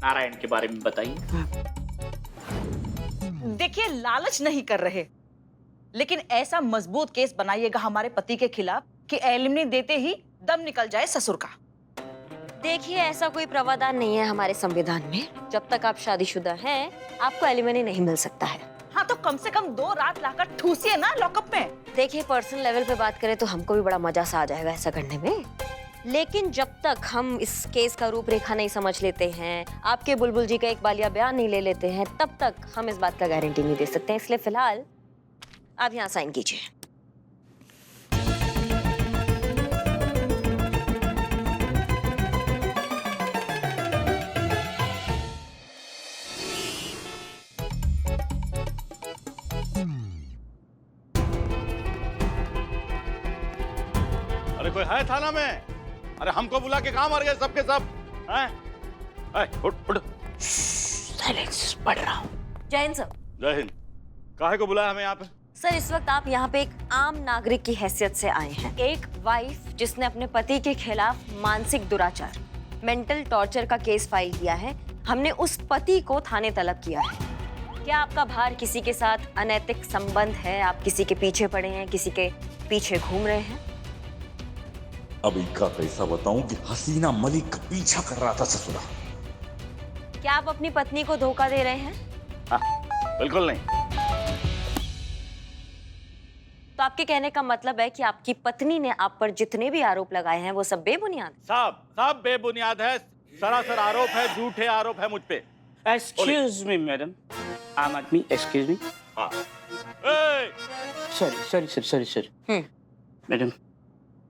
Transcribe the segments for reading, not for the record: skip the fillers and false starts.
नारायण के बारे में बताइए। देखिए, लालच नहीं कर रहे, लेकिन ऐसा मजबूत केस बनाइएगा हमारे पति के खिलाफ कि एलिमनी देते ही दम निकल जाए ससुर का। देखिए, ऐसा कोई प्रावधान नहीं है हमारे संविधान में। जब तक आप शादीशुदा हैं, आपको एलिमनी नहीं मिल सकता है। हाँ, तो कम से कम 2 रात लाकर ठूसिए ना लॉकअप में। देखिए, पर्सनल लेवल पे बात करें तो हमको भी बड़ा मजा सा आ जाएगा ऐसा करने में, लेकिन जब तक हम इस केस का रूपरेखा नहीं समझ लेते हैं, आपके बुलबुल जी का एक बालिया बयान नहीं ले लेते हैं, तब तक हम इस बात का गारंटी नहीं दे सकते हैं। इसलिए फिलहाल आप यहाँ साइन कीजिए। अरे कोई है थाना में? अरे हमको बुला के कहाँ मर गए सबके सब हैं? उठ उठ। साइलेंस पढ़ रहा हूँ। जय हिंद सर। जय हिंद। काहे को बुलाया हमें यहाँ पे? सर, इस वक्त आप यहाँ पे एक आम नागरिक की हैसियत से आए हैं। एक वाइफ जिसने अपने पति के खिलाफ मानसिक दुराचार, मेंटल टॉर्चर का केस फाइल किया है। हमने उस पति को थाने तलब किया है। क्या आपका बाहर किसी के साथ अनैतिक संबंध है? आप किसी के पीछे पड़े हैं, किसी के पीछे घूम रहे हैं? अब इनका कैसा बताऊं कि हसीना मलिक का पीछा कर रहा था ससुरा। क्या आप अपनी पत्नी को धोखा दे रहे हैं? बिल्कुल नहीं। तो आपके कहने का मतलब है कि आपकी पत्नी ने आप पर जितने भी आरोप लगाए हैं वो सब बेबुनियाद? सब बेबुनियाद है। सरासर आरोप है, झूठे आरोप है मुझ पे। एक्सक्यूज मी मैडम, आम आदमी, एक्सक्यूज मी। हाँ। Sorry sir. Madam,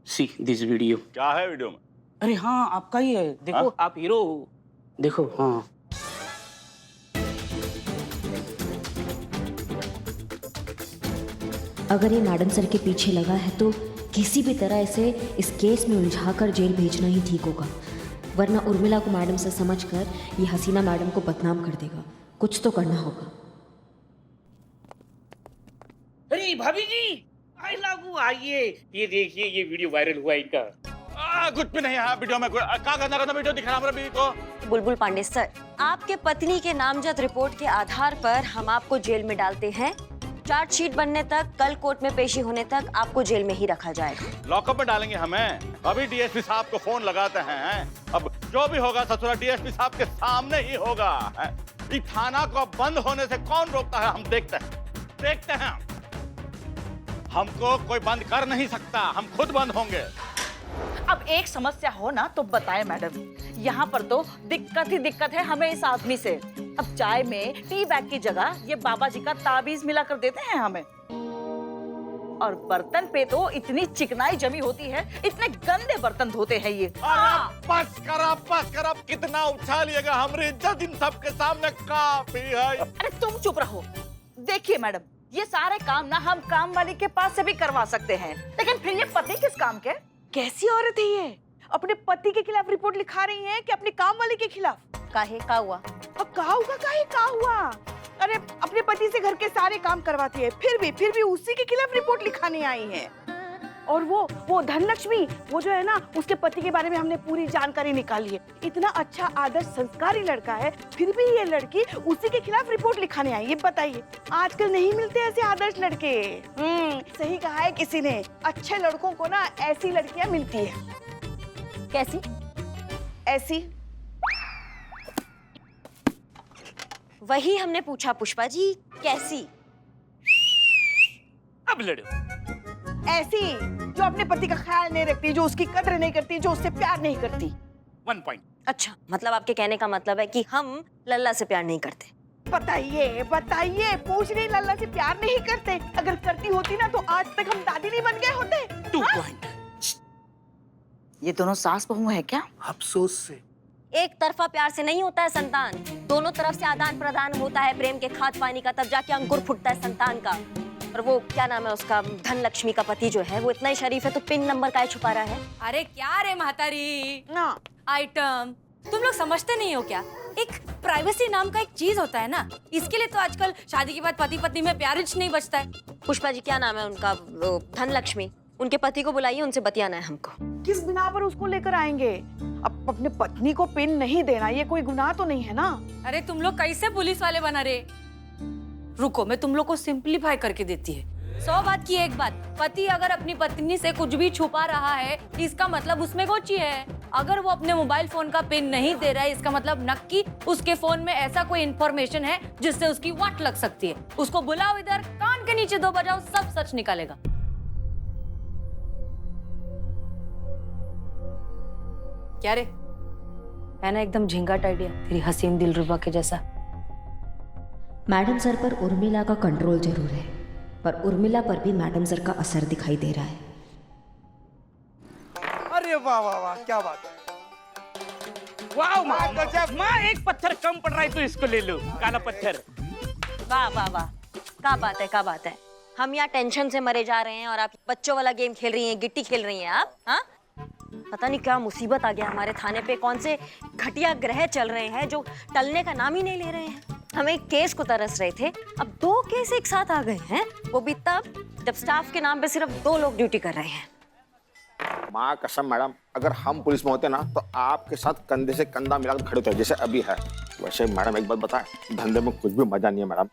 see this video. क्या है वीडियो में? अरे हाँ, आपका ही है। देखो हाँ? आप हीरो हो। देखो। हाँ, अगर ये मैडम सर के पीछे लगा है तो किसी भी तरह इसे इस केस में उलझाकर जेल भेजना ही ठीक होगा, वरना उर्मिला को मैडम सर समझकर ये हसीना मैडम को बदनाम कर देगा। कुछ तो करना होगा। अरे भाभी जी, आई लागू आइए। ये देखिए, ये वीडियो वायरल हुआ इनका। कुछ भी नहीं है वीडियो में। क्या गंदा वीडियो दिख रहा है बीवी को? बुलबुल पांडे सर, आपके पत्नी के नामजद रिपोर्ट के आधार पर हम आपको जेल में डालते हैं। चार्जशीट बनने तक, कल कोर्ट में पेशी होने तक आपको जेल में ही रखा जाएगा। लॉकअप में डालेंगे हमें? अभी डीएसपी साहब को फोन लगाते हैं। अब जो भी होगा ससुरा डीएसपी साहब के सामने ही होगा। इस थाना को बंद होने से कौन रोकता है? हम देखते हैं। हमको कोई बंद कर नहीं सकता, हम खुद बंद होंगे। अब एक समस्या हो ना तो बताएं मैडम। यहाँ पर तो दिक्कत है हमें इस आदमी से। अब चाय में टी बैग की जगह ये बाबा जी का ताबीज मिला कर देते हैं हमें। और बर्तन पे तो इतनी चिकनाई जमी होती है, इतने गंदे बर्तन धोते हैं ये। बस कर। अब कितना उछालिएगा? हमारी इज्जत इन सब के सामने काफी है। अरे तुम चुप रहो। देखिए मैडम, ये सारे काम ना हम काम वाली के पास से भी करवा सकते हैं, लेकिन फिर ये पति किस काम के? कैसी औरत है ये? अपने पति के खिलाफ रिपोर्ट लिखा रही है कि अपने काम वाले के खिलाफ? काहे का हुआ? अब का हुआ? अरे अपने पति से घर के सारे काम करवाती है, फिर भी उसी के खिलाफ रिपोर्ट लिखाने आई है। और वो धनलक्ष्मी, वो जो है ना, उसके पति के बारे में हमने पूरी जानकारी निकाली है। इतना अच्छा आदर्श संस्कारी लड़का है, फिर भी ये लड़की उसी के खिलाफ रिपोर्ट लिखाने आई है। बताइए, आजकल नहीं मिलते ऐसे आदर्श लड़के। सही कहा है किसी ने, अच्छे लड़कों को ना ऐसी लड़कियां मिलती है। कैसी? ऐसी। वही हमने पूछा पुष्पा जी, कैसी? अब लड़ो। ऐसी जो अपने पति का ख्याल नहीं रखती, जो उसकी कद्र नहीं करती, जो उससे प्यार नहीं करती। 1 पॉइंट। अच्छा, मतलब आपके कहने का मतलब है कि हम लल्ला से प्यार नहीं करते। बताइए, पूछ रही लल्ला से प्यार नहीं करते? अगर करती होती ना तो आज तक हम दादी नहीं बन गए होते। 2 पॉइंट। ये दोनों सास बहू है क्या? अफसोस से। एक तरफा प्यार से नहीं होता है संतान, दोनों तरफ से आदान प्रदान होता है प्रेम के खाद पानी का, तब जाके अंकुर फूटता है संतान का। और वो क्या नाम है उसका, धनलक्ष्मी का पति जो है वो इतना ही शरीफ है तो पिन नंबर काहे छुपा रहा है? अरे क्या रे महतारी ना आइटम, तुम लोग समझते नहीं हो क्या? एक प्राइवेसी नाम का एक चीज होता है ना, इसके लिए तो आजकल शादी के बाद पति पत्नी में प्यार नहीं बचता है। पुष्पा जी, क्या नाम है उनका? धनलक्ष्मी। उनके पति को बुलाइए, उनसे बतियाना है हमको। किस बिना पर उसको लेकर आएंगे? अब अपने पत्नी को पिन नहीं देना ये कोई गुनाह तो नहीं है ना? अरे तुम लोग कैसे पुलिस वाले बना रहे? रुको, मैं तुम लोग को सिंपलीफाई करके देती है। 100 बात की एक बात, पति अगर अपनी पत्नी से कुछ भी छुपा रहा है इसका मतलब उसमें गोची है। अगर वो अपने मोबाइल फोन का पिन नहीं दे रहा है इसका मतलब नक्की उसके फोन में ऐसा कोई इंफॉर्मेशन है जिससे उसकी वाट लग सकती है। उसको बुलाओ इधर, कान के नीचे 2 बजाओ, सब सच निकालेगा। क्या रे, है ना एकदम झिंगाट आइडिया तेरी हसीन दिलरुबा के जैसा। मैडम सर पर उर्मिला का कंट्रोल जरूर है, पर उर्मिला पर भी मैडम सर का असर दिखाई दे रहा है। अरे वाह वाह वाह, क्या बात है। वाह माँ, एक पत्थर कम पड़ रहा है तो इसको ले लो, काला पत्थर। वाह वाह वाह, क्या बात है, क्या बात है। हम यहाँ टेंशन से मरे जा रहे हैं और आप बच्चों वाला गेम खेल रही हैं, गिट्टी खेल रही हैं आप। हाँ, पता नहीं क्या मुसीबत आ गया हमारे थाने पे, कौन से घटिया ग्रह चल रहे हैं जो टलने का नाम ही नहीं ले रहे हैं। हम एक केस को तरस रहे थे, अब 2 केस एक साथ आ गए हैं, वो भी तब जब स्टाफ के नाम पे सिर्फ 2 लोग ड्यूटी कर रहे हैं। माँ कसम मैडम, अगर हम पुलिस में होते ना तो आपके साथ कंधे से कंधा मिलाकर खड़े थे जैसे अभी है। वैसे मैडम एक बात बताएं, धंधे में कुछ भी मजा नहीं है मैडम।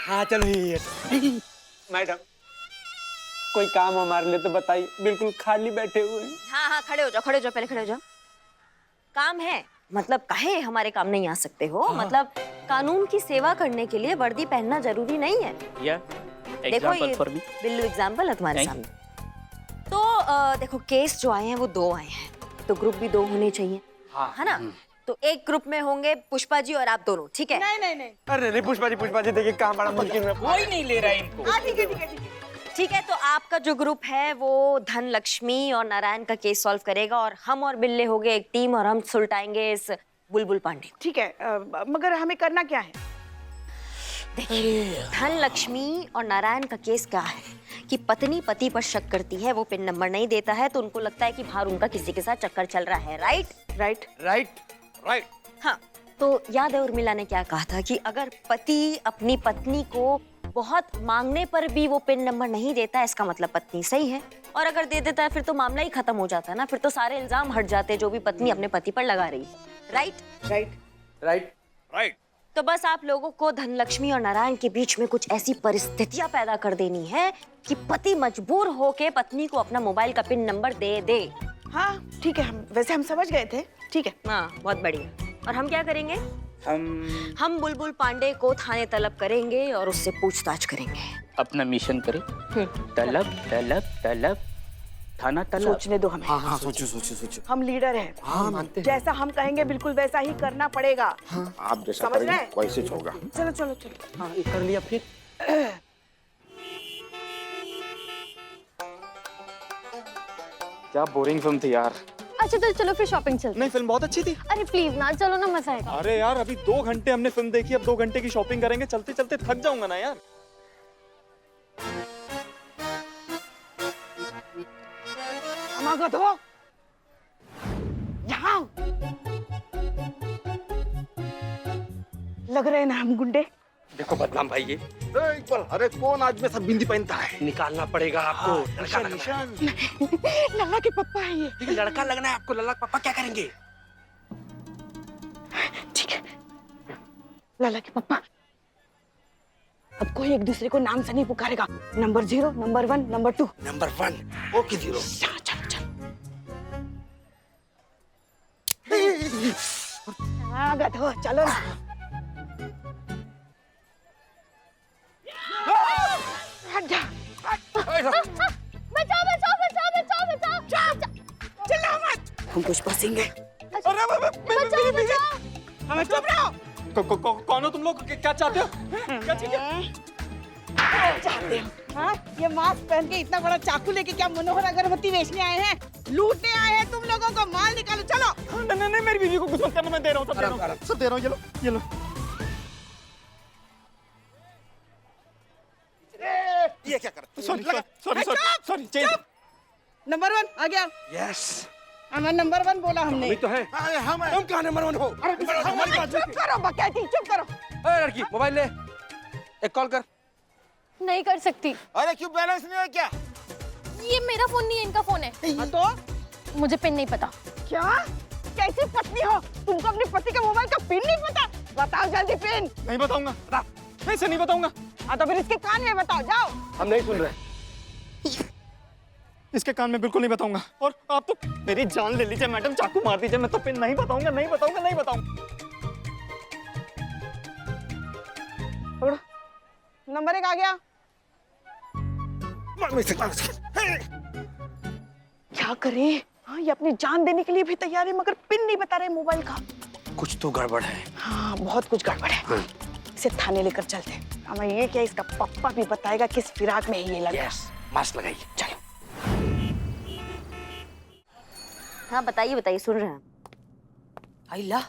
हाँ चलो ये मैडम, कोई काम हमारे लिए तो बताइए, बिल्कुल खाली बैठे हुए हैं। हाँ, खड़े हो जाओ, खड़े हो जाओ, पहले खड़े हो जाओ। काम है मतलब काहे हमारे काम नहीं आ सकते हो? मतलब कानून की सेवा करने के लिए वर्दी पहनना जरूरी नहीं है। देखो ये बिल्लू एग्जाम्पल है तुम्हारे सामने। तो देखो केस जो आए हैं वो 2 आए हैं, तो ग्रुप भी 2 होने चाहिए, है ना? तो एक ग्रुप में होंगे पुष्पा जी और आप दोनों, ठीक है? नहीं। अरे नहीं पुष्पा जी देखिए काम बड़ा मुश्किल में। कोई नहीं ले रहा है इनको। ठीक है। ठीक है, तो आपका जो ग्रुप है वो धनलक्ष्मी और नारायण का केस सॉल्व करेगा और हम और बिल्ले हो गए एक टीम और हम सुलटाएंगे इस बुलबुल पांडे। ठीक है, मगर हमें करना क्या है? देखिए, धनलक्ष्मी और नारायण का केस क्या है कि पत्नी पति पर शक करती है, वो पिन नंबर नहीं देता है तो उनको लगता है कि बाहर उनका किसी के साथ चक्कर चल रहा है। राइट। हाँ, तो याद है उर्मिला ने क्या कहा था कि अगर पति अपनी पत्नी को बहुत मांगने पर भी वो पिन नंबर नहीं देता है इसका मतलब पत्नी सही है, और अगर दे देता है फिर तो मामला ही खत्म हो जाता है ना, फिर तो सारे इल्जाम हट जाते जो भी पत्नी अपने पति पर लगा रही है। राइट। तो बस आप लोगों को धनलक्ष्मी और नारायण के बीच में कुछ ऐसी परिस्थितियां पैदा कर देनी है कि पति मजबूर होके पत्नी को अपना मोबाइल का पिन नंबर दे दे। हाँ ठीक है, वैसे हम समझ गए थे। ठीक है, हाँ बहुत बढ़िया। और हम क्या करेंगे? हम बुलबुल पांडे को थाने तलब करेंगे और उससे पूछताछ करेंगे। अपना मिशन करें। तलब थाना तलब। सोचने दो हमें। हाँ सोचो। हम लीडर हैं। हाँ मानते हैं। जैसा हम कहेंगे बिल्कुल वैसा ही करना पड़ेगा। आप जैसा समझ करेंगे रहे? वैसे ही होगा। चलो। हाँ कर लिया फिर। क्या बोरिंग फिल्म थी यार। अच्छा तो चलो फिर शॉपिंग चलते। नहीं फिल्म बहुत अच्छी थी। अरे प्लीज ना चलो ना, मजा आएगा। अरे यार अभी 2 घंटे हमने फिल्म देखी, अब 2 घंटे की शॉपिंग करेंगे, चलते चलते थक जाऊंगा ना यार। समागत हो यहाँ। लग रहे हैं ना हम गुंडे। देखो बदनाम भाई ये इकबाल, अरे कौन आज में सब बिंदी पहनता है? निकालना पड़ेगा आपको। लड़का लगना है। लल्ला के पप्पा है ये। लड़का लगना है आपको। लल्ला के पापा क्या करेंगे? ठीक है, लल्ला के पप्पा। अब कोई एक दूसरे को नाम से नहीं पुकारेगा। Number 0, number 1, number 2। Number 1 okay 0। चल। स्वागत हो, चलो ना। हट जा। बचाओ। चिल्लाओ मत। हम पुष्पा सिंह हैं। हमें चुप रहो। कौन हो तुम लोग? क्या चाहते हो? क्या चाहते हो? हाँ, ये मास्क पहन के इतना बड़ा चाकू लेके क्या मनोहर अगरबत्ती बेचने आए हैं? लूटने आए हैं तुम लोगों को। माल निकालो, चलो। नहीं मेरी बीवी को कुछ मत करना, मैं दे रहा हूँ, सब दे रहा हूँ। ये लो। ये क्या कर? Sorry change. नंबर 1 आ गया। यस हमारा नंबर 1 बोला हमने। तो है। हम कहाँ नंबर 1 हो? चुप करो बकैती, चुप करो। अरे लड़की मोबाइल ले, एक कॉल कर। नहीं कर सकती। अरे क्यों, बैलेंस नहीं है क्या? ये मेरा फोन नहीं है, इनका फोन है। हाँ तो मुझे पिन नहीं पता। क्या? कैसी पत्नी हो? तुमको अपने पति के मोबाइल का पिन नहीं पता? बताओ जल्दी पिन। नहीं बताऊंगा, ऐसे नहीं बताऊंगा। हाँ तो फिर इसके कान में बताओ, जाओ। हम नहीं सुन रहे। इसके कान में बिल्कुल नहीं बताऊंगा। और आप तो मेरी जान ले लीजिए मैडम, चाकू मार दीजिए, मैं तो पिन नहीं बताऊंगा, नहीं बताऊंगा, नहीं बताऊंगा। नंबर 1 आ गया। क्या करें? हाँ, ये अपनी जान देने के लिए भी तैयार है, मगर पिन नहीं बता रहे मोबाइल का। कुछ तो गड़बड़ है। हाँ, बहुत कुछ गड़बड़ है। इसे थाने लेकर चलते हैं। हमें ये क्या, इसका पप्पा भी बताएगा किस फिराक में है ये लड़का। मास्क लगाइए। चलो। हाँ बताइए बताइए, सुन रहे हैं। आइला,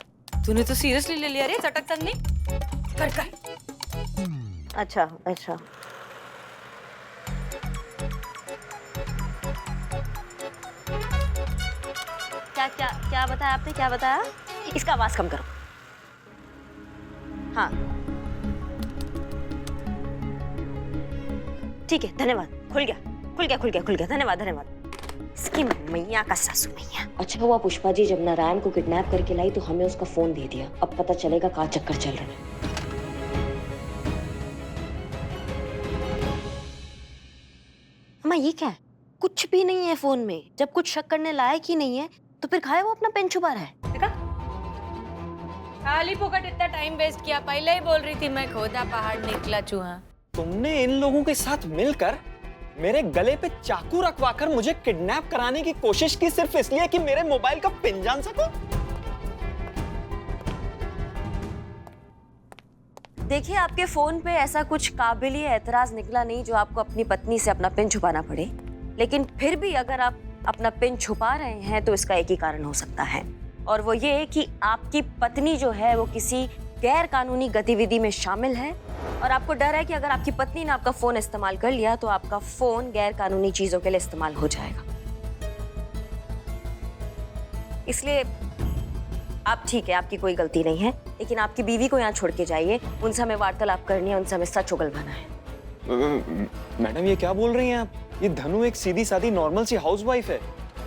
तूने तो सीरियसली ले लिया रे चटक चंदनी। कर कर। अच्छा अच्छा। क्या क्या क्या बताया आपने, क्या बताया? इसका आवाज कम करो। हाँ ठीक है, धन्यवाद। खुल गया खुल गया खुल गया खुल गया, धन्यवाद धन्यवाद। इसकी मैया का सासू मैया। अच्छा हुआ पुष्पा जी, जब नारायण को किडनैप करके लाई तो हमें उसका फोन दे दिया। अब पता चलेगा कहाँ चक्कर चल रहा है। अम्मा ये क्या है? कुछ भी नहीं है फोन में। जब कुछ शक करने लायक ही नहीं है तो फिर खाए वो अपना पेन छुपा रहा है। देखा? खाली फोकट इतना टाइम वेस्ट किया। पहले ही बोल रही थी मैं, खोदा पहाड़ निकला चूहा। तुमने इन लोगों के साथ मिलकर मेरे गले पे चाकू रखवाकर मुझे किडनैप कराने की कोशिश की, सिर्फ इसलिए कि मेरे मोबाइल का पिन जान सको। देखिए, आपके फोन पे ऐसा कुछ काबिल एतराज निकला नहीं जो आपको अपनी पत्नी से अपना पिन छुपाना पड़े। लेकिन फिर भी अगर आप अपना पिन छुपा रहे हैं तो इसका एक ही कारण हो सकता है, और वो ये कि आपकी पत्नी जो है वो किसी गैर कानूनी गतिविधि में शामिल है, और आपको डर है कि अगर आपकी पत्नी ने आपका फोन इस्तेमाल कर लिया तो आपका फोन गैर कानूनी चीजों के लिए इस्तेमाल हो जाएगा। इसलिए आप ठीक है, आपकी कोई गलती नहीं है, लेकिन आपकी बीवी को यहाँ छोड़ के जाइए। उनसे हमें वार्तालाप करनी है, उनसे हमें सच उगलवाना है। मैडम ये क्या बोल रही हैं आप? ये धनु एक सीधी सादी नॉर्मल सी हाउसवाइफ है।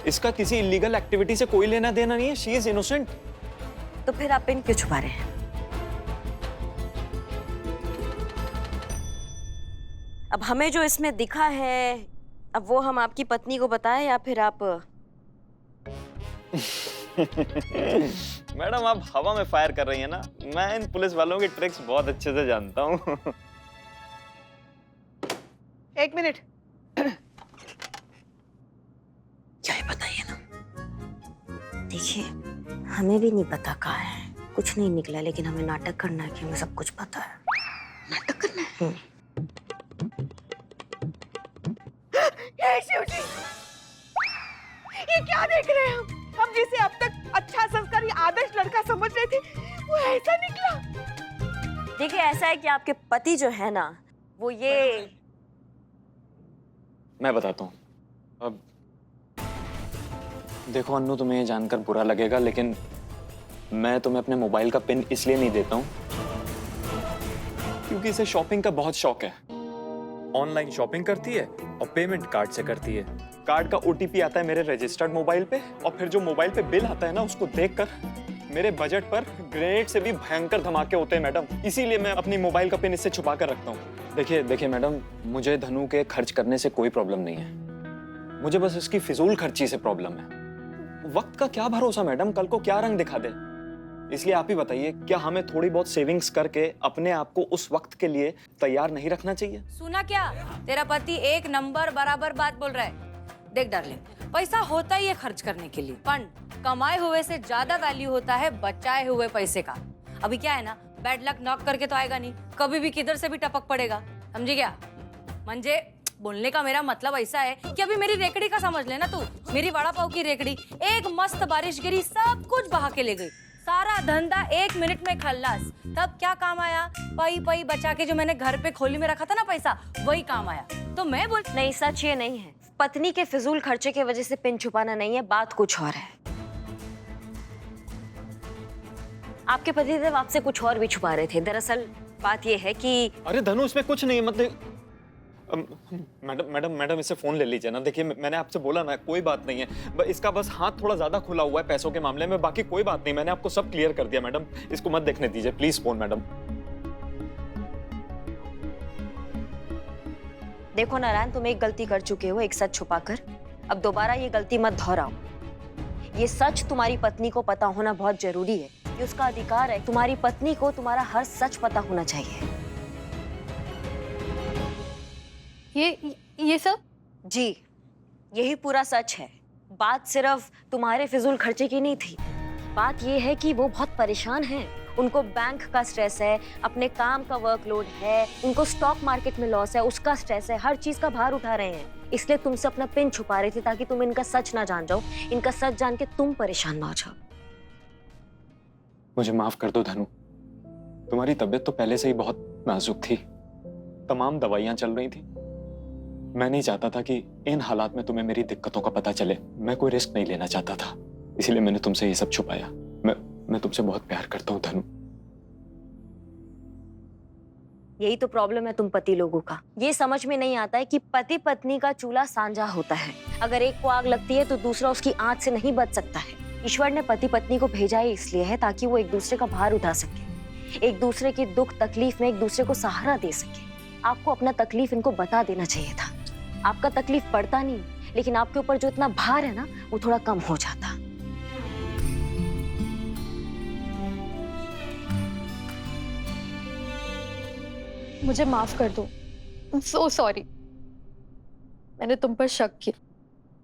इसका किसी इलीगल एक्टिविटी से कोई लेना देना नहीं है। She is innocent. तो फिर आप पिन क्यों छुपा रहे हैं? अब हमें जो इसमें दिखा है, अब वो हम आपकी पत्नी को बताएं या फिर आप? मैडम आप हवा में फायर कर रही हैं ना। मैं इन पुलिस वालों की ट्रिक्स बहुत अच्छे से जानता हूँ। 1 मिनट। क्या है बताइए ना। देखिए, हमें भी नहीं पता कहाँ है, कुछ नहीं निकला, लेकिन हमें नाटक करना है कि हमें सब कुछ पता है। नाटक करना है। हे शिव जी, ये क्या देख रहे हैं हम जिसे अब तक अच्छा संस्कारी आदर्श लड़का समझ रहे थे, वो ऐसा निकला। देखिए, ऐसा है कि आपके पति जो है ना, वो ये मैं बताता हूँ। अब देखो अन्नू, तुम्हें ये जानकर बुरा लगेगा, लेकिन मैं तुम्हें अपने मोबाइल का पिन इसलिए नहीं देता हूँ क्योंकि इसे शॉपिंग का बहुत शौक है। ऑनलाइन शॉपिंग करती है और पेमेंट कार्ड से करती है। कार्ड का OTP आता है मेरे रजिस्टर्ड मोबाइल पे, और फिर जो मोबाइल पे बिल आता है ना, उसको देखकर मेरे बजट पर ग्रेनेड से भी भयंकर धमाके होते हैं मैडम। इसीलिए मैं अपनी मोबाइल का पिन इससे छुपा कर रखता हूँ। देखिए मैडम, मुझे धनु के खर्च करने से कोई प्रॉब्लम नहीं है। मुझे बस इसकी फिजूल खर्ची से प्रॉब्लम है। वक्त का क्या भरोसा मैडम, कल को क्या रंग दिखा दे। इसलिए आप ही बताइए, क्या हमें थोड़ी बहुत सेविंग्स करके अपने आप को उस वक्त के लिए तैयार नहीं रखना चाहिए? सुना क्या? तेरा पति एक नंबर बराबर बात बोल रहा है। देख डार्लिंग, पैसा होता ही है खर्च करने के लिए, पर कमाए हुए से ज्यादा वैल्यू होता है बचाए हुए पैसे का। अभी क्या है ना, बैड लक नॉक करके तो आएगा नहीं, कभी भी किधर से भी टपक पड़ेगा। समझी क्या? मंजे बोलने का मेरा मतलब ऐसा है कि अभी मेरी रेकड़ी का समझ लेना तू। मेरी वड़ा पाव की रेकड़ी, एक मस्त बारिश गिरी, सब कुछ बहा के ले गई। सारा धंधा 1 मिनट में खल्लास। तब क्या काम आया? पई पई बचा के जो मैंने घर पे खोली में रखा था ना पैसा, वही काम आया। तो मैं बोल नहीं, सच ये नहीं है। पत्नी के फिजूल खर्चे की वजह से पिन छुपाना नहीं है, बात कुछ और है। आपके पतिदेव आपसे कुछ और भी छुपा रहे थे। दरअसल बात ये है कि अरे धनु, इसमें कुछ नहीं है। मतलब मैडम इससे फोन ले लीजिए ना। देखिए मैंने आपसे बोला ना, कोई बात नहीं है, इसका बस हाथ थोड़ा ज्यादा खुला हुआ है पैसों के मामले में, बाकी कोई बात नहीं। मैंने आपको सब क्लियर कर दिया मैडम, इसको मत देखने दीजिए प्लीज फोन मैडम। देखो नारायण, तुम एक गलती कर चुके हो, एक सच छुपाकर। अब दोबारा ये गलती मत दोहराओ। ये सच तुम्हारी पत्नी को पता होना बहुत जरूरी है। ये उसका अधिकार है। तुम्हारी पत्नी को तुम्हारा हर सच पता होना चाहिए। ये सब? जी, यही पूरा सच है। बात सिर्फ तुम्हारे फिजूल खर्चे की नहीं थी। बात ये है कि वो बहुत परेशान हैं। उनको बैंक का स्ट्रेस है, अपने काम का वर्कलोड है, उनको स्टॉक मार्केट में लॉस है, उसका स्ट्रेस है, हर चीज का भार उठा रहे हैं। इसलिए तुमसे अपना पिन छुपा रहे थे ताकि तुम इनका सच ना जान जाओ। इनका सच जान के तुम परेशान ना हो जाओ। मुझे माफ कर दो धनु, तुम्हारी तबीयत तो पहले से ही बहुत नाजुक थी, तमाम दवाइयां चल रही थी। मैं नहीं चाहता था कि इन हालात में तुम्हें मेरी दिक्कतों का पता चले। मैं कोई रिस्क नहीं लेना चाहता था, इसीलिए मैंने तुमसे ये सब छुपाया। मैं तुमसे बहुत प्यार करता हूँ धनु। यही तो प्रॉब्लम है तुम पति लोगों का। ये समझ में नहीं आता है कि पति पत्नी का चूल्हा सांझा होता है। अगर एक को आग लगती है तो दूसरा उसकी आंच से नहीं बच सकता है। ईश्वर ने पति पत्नी को भेजा ही इसलिए है ताकि वो एक दूसरे का भार उठा सके, एक दूसरे की दुख तकलीफ में एक दूसरे को सहारा दे सके। आपको अपना तकलीफ इनको बता देना चाहिए था। आपका तकलीफ बढ़ता नहीं, लेकिन आपके ऊपर जो इतना भार है ना, वो थोड़ा कम हो जाता। मुझे माफ कर दो। सो सॉरी, मैंने तुम पर शक किया,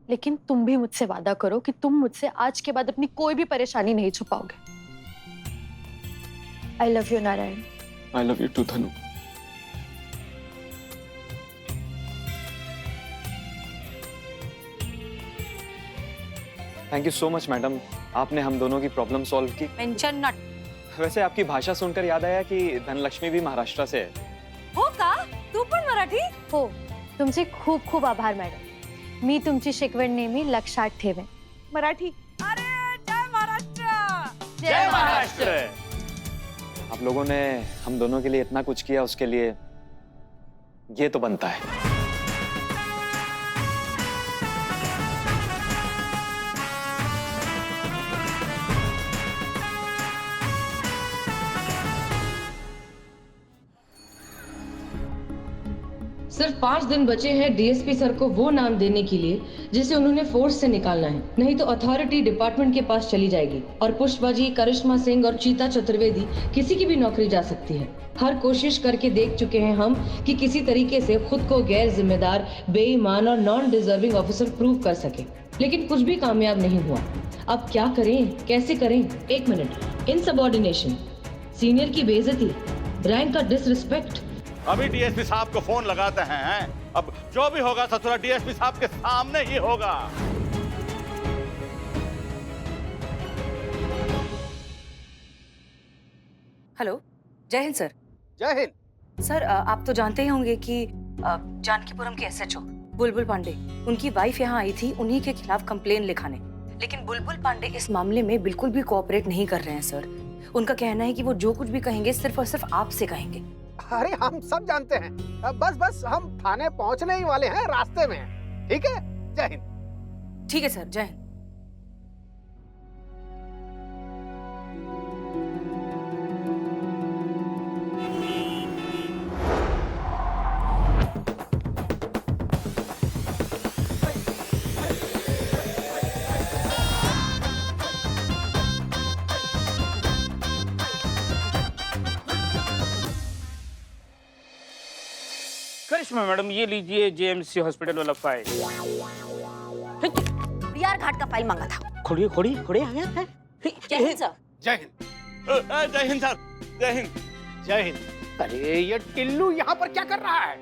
लेकिन तुम भी मुझसे वादा करो कि तुम मुझसे आज के बाद अपनी कोई भी परेशानी नहीं छुपाओगे। I love you Narayan. I love you too Dhanu. Thank you so much madam, आपने हम दोनों की प्रॉब्लम सॉल्व की। Mention not. वैसे आपकी भाषा सुनकर याद आया कि धनलक्ष्मी भी महाराष्ट्र से है। हो का? तू पण मराठी? हो, तुमचे खूप खूप आभार मॅडम। मी तुमची शिकवण नेहमी लक्षात ठेवेन। मराठी। अरे जय महाराष्ट्र! जय महाराष्ट्र! आप लोगों ने हम दोनों के लिए इतना कुछ किया, उसके लिए ये तो बनता है। सिर्फ 5 दिन बचे हैं डीएसपी सर को वो नाम देने के लिए जिसे उन्होंने फोर्स से निकालना है, नहीं तो अथॉरिटी डिपार्टमेंट के पास चली जाएगी और पुष्पा जी, करिश्मा सिंह और चीता चतुर्वेदी किसी की भी नौकरी जा सकती है। हर कोशिश करके देख चुके हैं हम कि किसी तरीके से खुद को गैर जिम्मेदार, बेईमान और नॉन डिजर्विंग ऑफिसर प्रूव कर सके, लेकिन कुछ भी कामयाब नहीं हुआ। अब क्या करें, कैसे करें? 1 मिनट। इनसबऑर्डिनेशन, सीनियर की बेइज्जती, रैंक का डिसरिस्पेक्ट। अभी डीएसपी साहब को फोन लगाते हैं। अब जो भी होगा ससुरा डीएसपी साहब के सामने ही होगा। हेलो, जय हिंद सर। जय हिंद। सर, आप तो जानते ही होंगे कि जानकीपुरम के एसएचओ बुलबुल पांडे, उनकी वाइफ यहाँ आई थी उन्हीं के खिलाफ कंप्लेन लिखाने, लेकिन बुलबुल पांडे इस मामले में बिल्कुल भी कोऑपरेट नहीं कर रहे हैं सर। उनका कहना है कि वो जो कुछ भी कहेंगे सिर्फ और सिर्फ आपसे कहेंगे। अरे हम सब जानते हैं, बस हम थाने पहुंचने ही वाले हैं, रास्ते में हैं। ठीक है, जय हिंद। ठीक है सर, जय हिंद। करिश्मा मैडम, ये लीजिए जेएमसी हॉस्पिटल वाला फाइल। बिहार घाट का फाइल मांगा था। खोलिए आ गया है। जय हिंद सर। जय हिंद। जय हिंद सर, जय हिंद। जय हिंद। अरे ये टिल्लू यहाँ पर क्या कर रहा है?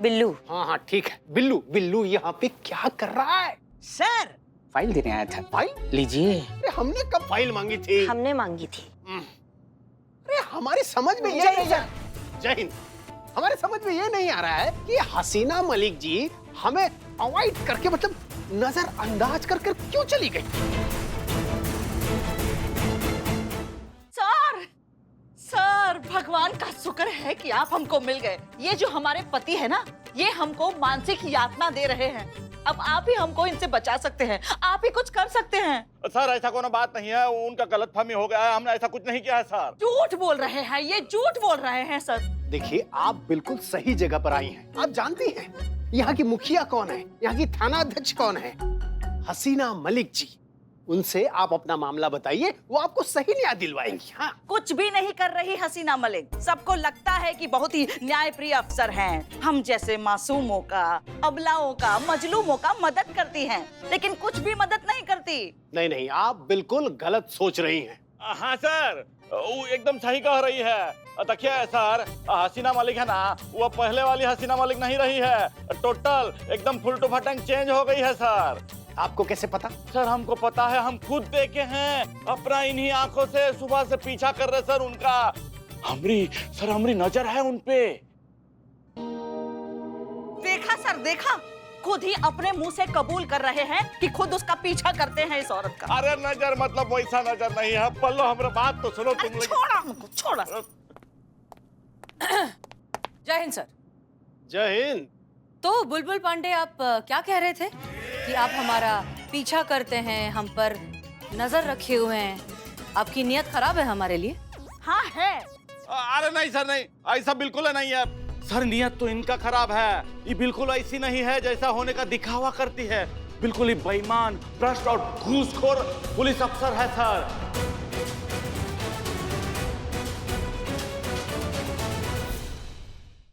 बिल्लू। हाँ ठीक है, बिल्लू यहाँ पे क्या कर रहा है? सर, फाइल देने आया था। फाइल लीजिए। अरे हमने कब फाइल मांगी थी? हमने मांगी थी। अरे हमारी समझ में ये नहीं। जय हिंद। हमारे समझ में ये नहीं आ रहा है कि हसीना मलिक जी हमें अवॉइड करके, मतलब नजरअंदाज कर क्यों चली गई? सर भगवान का शुक्र शुक्र है कि आप हमको मिल गए। ये जो हमारे पति है ना, ये हमको मानसिक यातना दे रहे हैं। अब आप ही हमको इनसे बचा सकते हैं, आप ही कुछ कर सकते हैं। सर ऐसा कोई बात नहीं है, उनका गलतफहमी हो गया है, हमने ऐसा कुछ नहीं किया है सर। झूठ बोल रहे हैं, ये झूठ बोल रहे हैं सर। देखिए, आप बिल्कुल सही जगह पर आई हैं। आप जानती हैं यहाँ की मुखिया कौन है, यहाँ की थाना अध्यक्ष कौन है? हसीना मलिक जी। उनसे आप अपना मामला बताइए, वो आपको सही न्याय दिलवाएंगी। हाँ, कुछ भी नहीं कर रही हसीना मलिक। सबको लगता है कि बहुत ही न्यायप्रिय अफसर हैं। हम जैसे मासूमों का, अबलाओं का, मजलूमों का मदद करती हैं, लेकिन कुछ भी मदद नहीं करती। नहीं नहीं, आप बिल्कुल गलत सोच रही हैं। हाँ सर, वो एकदम सही कह रही है। देखिए सर, हसीना मलिक है ना, वो पहले वाली हसीना मलिक नहीं रही है। टोटल एकदम फुलटू फटंग चेंज हो गई है सर। आपको कैसे पता? सर हमको पता है, हम खुद देखे हैं अपना इन्हीं आंखों से। सुबह से पीछा कर रहे सर उनका। हमरी नजर है उनपे। देखा सर, देखा, खुद ही अपने मुंह से कबूल कर रहे हैं कि खुद उसका पीछा करते हैं इस औरत का। अरे नजर मतलब वैसा नजर नहीं है। पल्लो हमरा बात तो सुनो तुम लोग। छोड़ा हमको, छोड़ा। जय हिंद सर। जय हिंद। तो बुलबुल पांडे, आप क्या कह रहे थे कि आप हमारा पीछा करते हैं, हम पर नजर रखे हुए हैं, आपकी नीयत खराब है हमारे लिए? हाँ है। अरे नहीं सर, नहीं, ऐसा बिल्कुल नहीं है सर। नीयत तो इनका खराब है। ये बिल्कुल ऐसी नहीं है जैसा होने का दिखावा करती है। बिल्कुल ही बेईमान, भ्रष्ट और घूसखोर पुलिस अफसर है सर।